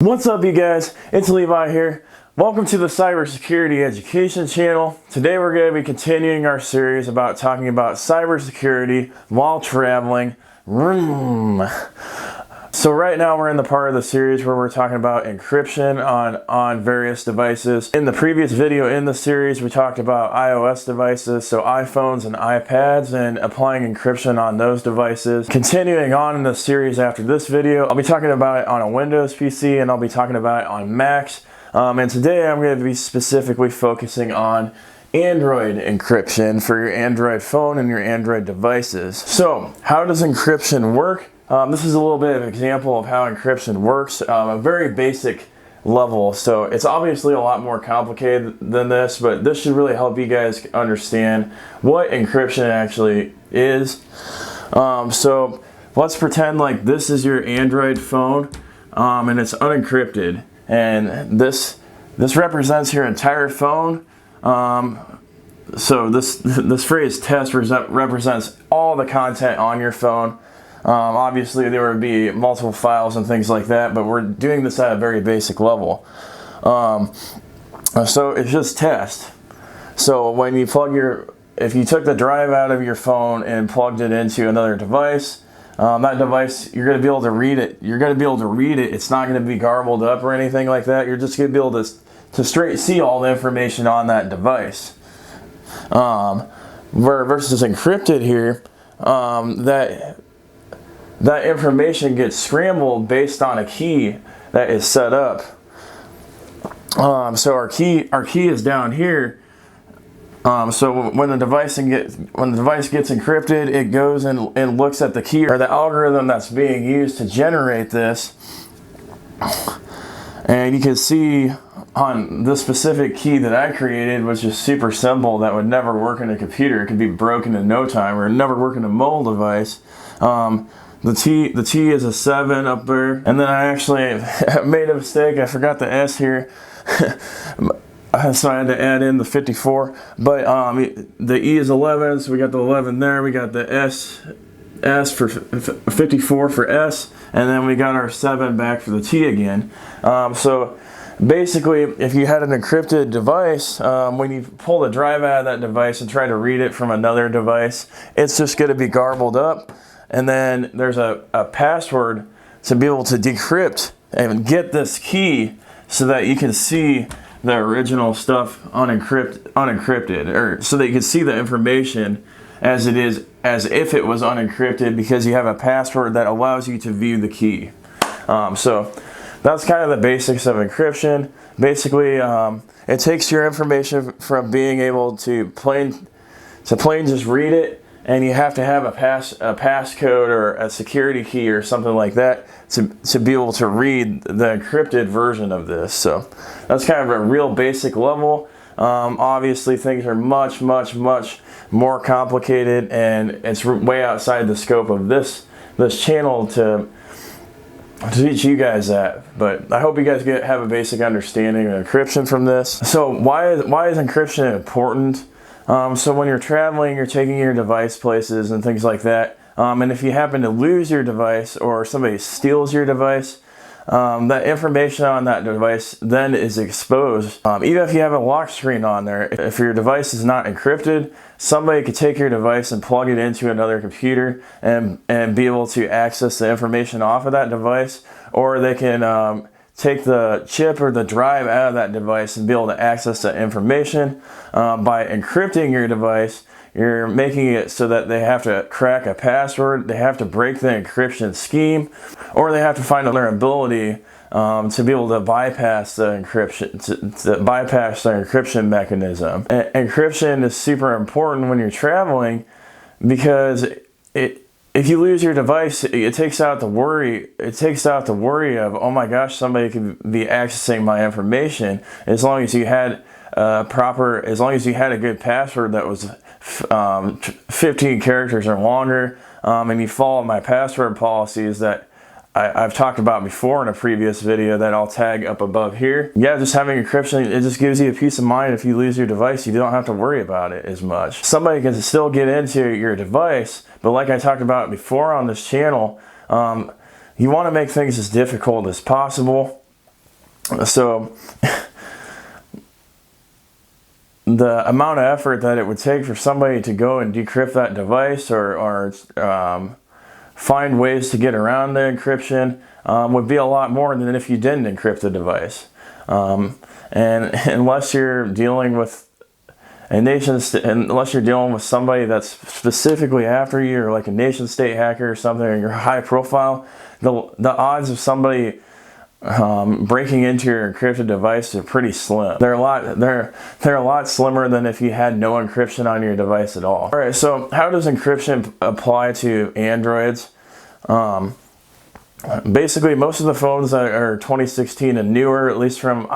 What's up, you guys? It's Levi here. Welcome to the Cybersecurity Education channel. Today we're going to be continuing our series about talking about cybersecurity while traveling. So right now we're in the part of the series where we're talking about encryption on various devices. In the previous video in the series, we talked about iOS devices, so iPhones and iPads, and applying encryption on those devices. Continuing on in the series after this video, I'll be talking about it on a Windows PC and I'll be talking about it on Macs. And today I'm going to be specifically focusing on Android encryption for your Android phone and your Android devices. So how does encryption work? This is a little bit of an example of how encryption works, a very basic level. So it's obviously a lot more complicated than this, but this should really help you guys understand what encryption actually is. So let's pretend like this is your Android phone and it's unencrypted, and this represents your entire phone. So this phrase test represents all the content on your phone. Obviously there would be multiple files and things like that, but we're doing this at a very basic level. So it's just test. So when you if you took the drive out of your phone and plugged it into another device, that device, you're going to be able to read it. You're going to be able to read it. It's not going to be garbled up or anything like that. You're just going to be able to straight see all the information on that device. Versus encrypted here, that information gets scrambled based on a key that is set up. So our key is down here. So when the device gets encrypted, it goes and looks at the key or the algorithm that's being used to generate this. And you can see on this specific key that I created, which is super simple, that would never work in a computer. It could be broken in no time, or never work in a mobile device. The T is a 7 up there, and then I actually made a mistake. I forgot the S here, so I had to add in the 54. But the E is 11, so we got the 11 there. We got the S for 54 for S, and then we got our 7 back for the T again. So basically, if you had an encrypted device, when you pull the drive out of that device and try to read it from another device, it's just going to be garbled up. And then there's a password to be able to decrypt and get this key so that you can see the original stuff unencrypted, or so that you can see the information as if it was unencrypted, because you have a password that allows you to view the key. So that's kind of the basics of encryption. Basically, it takes your information from being able to plain just read it, and you have to have a passcode or a security key or something like that to be able to read the encrypted version of this. So that's kind of a real basic level. Obviously things are much more complicated, and it's way outside the scope of this channel to teach you guys that. But I hope you guys have a basic understanding of encryption from this. So why is encryption important? So when you're traveling, you're taking your device places and things like that. And if you happen to lose your device, or somebody steals your device, that information on that device then is exposed. Even if you have a lock screen on there, if your device is not encrypted, somebody could take your device and plug it into another computer and be able to access the information off of that device, or they can take the chip or the drive out of that device and be able to access that information. By encrypting your device, you're making it so that they have to crack a password, they have to break the encryption scheme, or they have to find another ability to be able to bypass the encryption, to bypass the encryption mechanism. Encryption is super important when you're traveling, because if you lose your device, it takes out the worry. It takes out the worry of, oh my gosh, somebody could be accessing my information. As long as you had as long as you had a good password that was 15 characters or longer, and you follow my password policies that I've talked about before in a previous video that I'll tag up above here. Yeah, just having encryption, it just gives you a peace of mind. If you lose your device, you don't have to worry about it as much. Somebody can still get into your device, but like I talked about before on this channel, you want to make things as difficult as possible. So the amount of effort that it would take for somebody to go and decrypt that device or find ways to get around the encryption would be a lot more than if you didn't encrypt the device. And unless you're dealing with unless you're dealing with somebody that's specifically after you, or like a nation state hacker or something, or you're high profile, the odds of somebody breaking into your encrypted device are pretty slim. They're a lot slimmer than if you had no encryption on your device at all. All right, so how does encryption apply to Androids? Basically, most of the phones that are 2016 and newer, at least from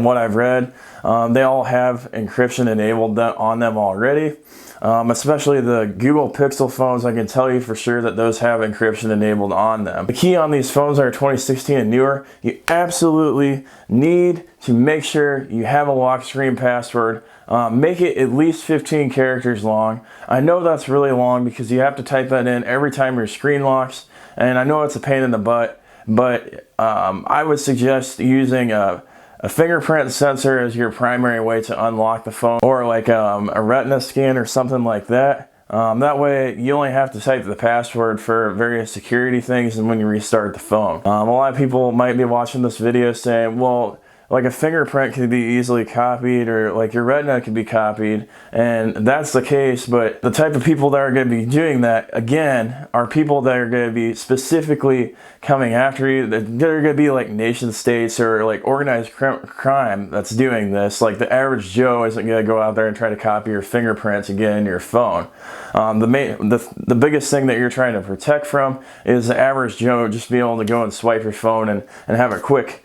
what I've read, they all have encryption enabled on them already. Especially the Google Pixel phones, I can tell you for sure that those have encryption enabled on them. The key on these phones that are 2016 and newer, you absolutely need to make sure you have a lock screen password. Make it at least 15 characters long. I know that's really long because you have to type that in every time your screen locks, and I know it's a pain in the butt, but I would suggest using a fingerprint sensor as your primary way to unlock the phone, or like a retina scan or something like that. That way you only have to type the password for various security things and when you restart the phone. A lot of people might be watching this video saying, well, like a fingerprint can be easily copied, or like your retina can be copied, and that's the case, but the type of people that are going to be doing that, again, are people that are going to be specifically coming after you. They're going to be like nation states or like organized crime that's doing this. Like the average Joe isn't going to go out there and try to copy your fingerprint to get in your phone. The biggest thing that you're trying to protect from is the average Joe just being able to go and swipe your phone and have a quick,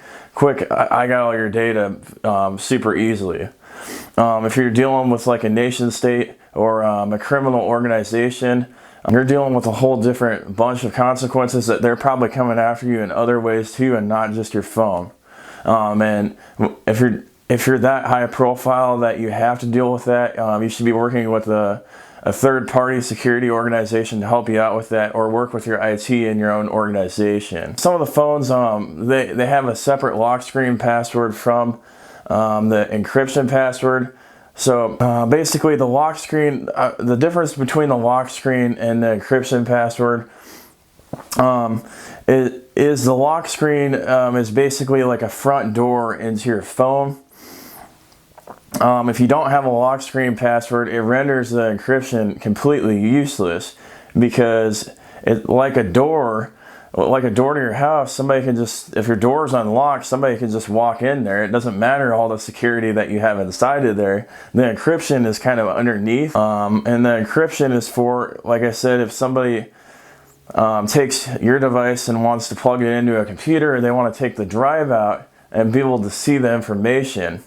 I got all your data super easily. If you're dealing with like a nation state or a criminal organization, you're dealing with a whole different bunch of consequences that they're probably coming after you in other ways too, and not just your phone. And if you're that high profile that you have to deal with that, you should be working with a third-party security organization to help you out with that, or work with your IT in your own organization. Some of the phones, they have a separate lock screen password from the encryption password. So basically the lock screen, the difference between the lock screen and the encryption password is the lock screen is basically like a front door into your phone. If you don't have a lock screen password, it renders the encryption completely useless, because like a door to your house, somebody can just, if your door is unlocked, somebody can just walk in there. It doesn't matter all the security that you have inside of there. The encryption is kind of underneath, and the encryption is for, like I said, if somebody takes your device and wants to plug it into a computer, they want to take the drive out and be able to see the information.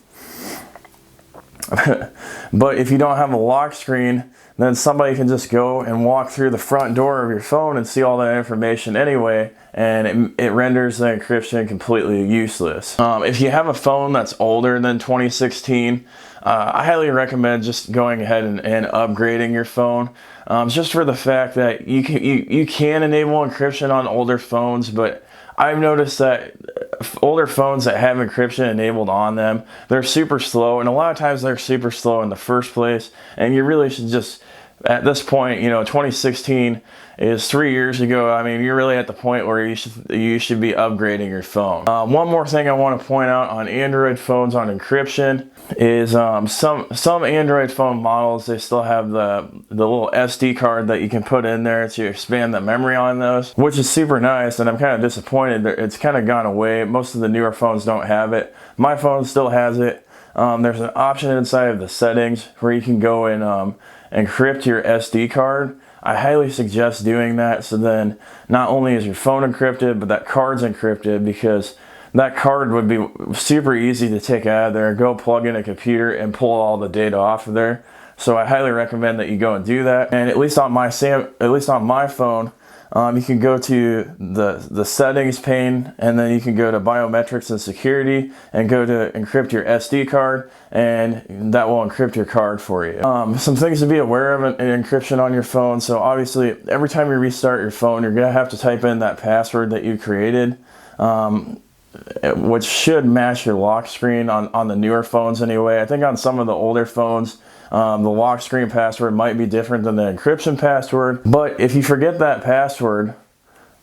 But if you don't have a lock screen, then somebody can just go and walk through the front door of your phone and see all that information anyway, and it renders the encryption completely useless. If you have a phone that's older than 2016, I highly recommend just going ahead and upgrading your phone, just for the fact that you can enable encryption on older phones, but I've noticed that older phones that have encryption enabled on them, they're super slow, and a lot of times they're super slow in the first place, and you really should just, at this point, 2016 is 3 years ago. I mean, you're really at the point where you should be upgrading your phone. One more thing I want to point out on Android phones on encryption is some Android phone models, they still have the little SD card that you can put in there to expand the memory on those, which is super nice, and I'm kind of disappointed that it's kind of gone away. Most of the newer phones don't have it. My phone still has it. There's an option inside of the settings where you can go and encrypt your SD card. I highly suggest doing that, so then not only is your phone encrypted, but that card's encrypted, because that card would be super easy to take out of there, go plug in a computer and pull all the data off of there. So I highly recommend that you go and do that. And at least on my phone, you can go to the settings pane, and then you can go to biometrics and security and go to encrypt your SD card, and that will encrypt your card for you. Some things to be aware of in encryption on your phone. So obviously every time you restart your phone, you're gonna have to type in that password that you created. which should match your lock screen on the newer phones anyway. I think on some of the older phones, the lock screen password might be different than the encryption password. But if you forget that password,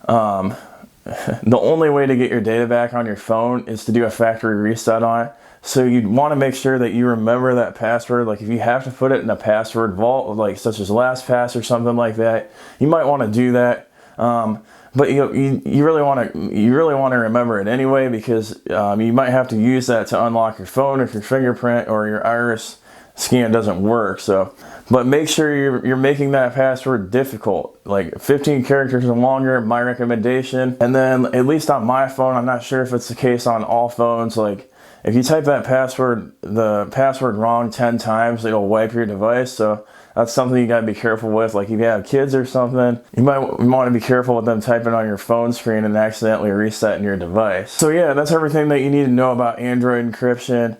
the only way to get your data back on your phone is to do a factory reset on it. So you'd want to make sure that you remember that password. Like if you have to put it in a password vault, like such as LastPass or something like that, you might want to do that. But you really want to remember it anyway, because you might have to use that to unlock your phone if your fingerprint or your iris scan doesn't work. So, but make sure you're making that password difficult, like 15 characters or longer, my recommendation. And then at least on my phone, I'm not sure if it's the case on all phones, like if you type the password wrong 10 times, it'll wipe your device. So that's something you gotta be careful with. Like if you have kids or something, you might want to be careful with them typing on your phone screen and accidentally resetting your device. So yeah, that's everything that you need to know about Android encryption.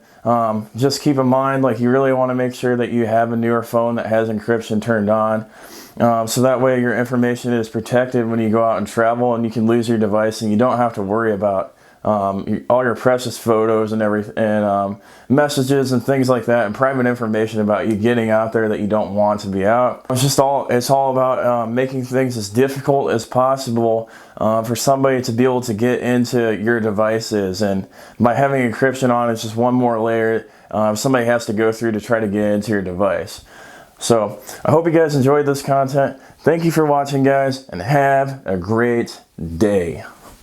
Just keep in mind, like you really want to make sure that you have a newer phone that has encryption turned on. So that way your information is protected when you go out and travel, and you can lose your device and you don't have to worry about all your precious photos and everything, and messages and things like that, and private information about you getting out there that you don't want to be out. It's all about making things as difficult as possible for somebody to be able to get into your devices, and by having encryption on, it's just one more layer somebody has to go through to try to get into your device. So I hope you guys enjoyed this content. Thank you for watching, guys, and have a great day.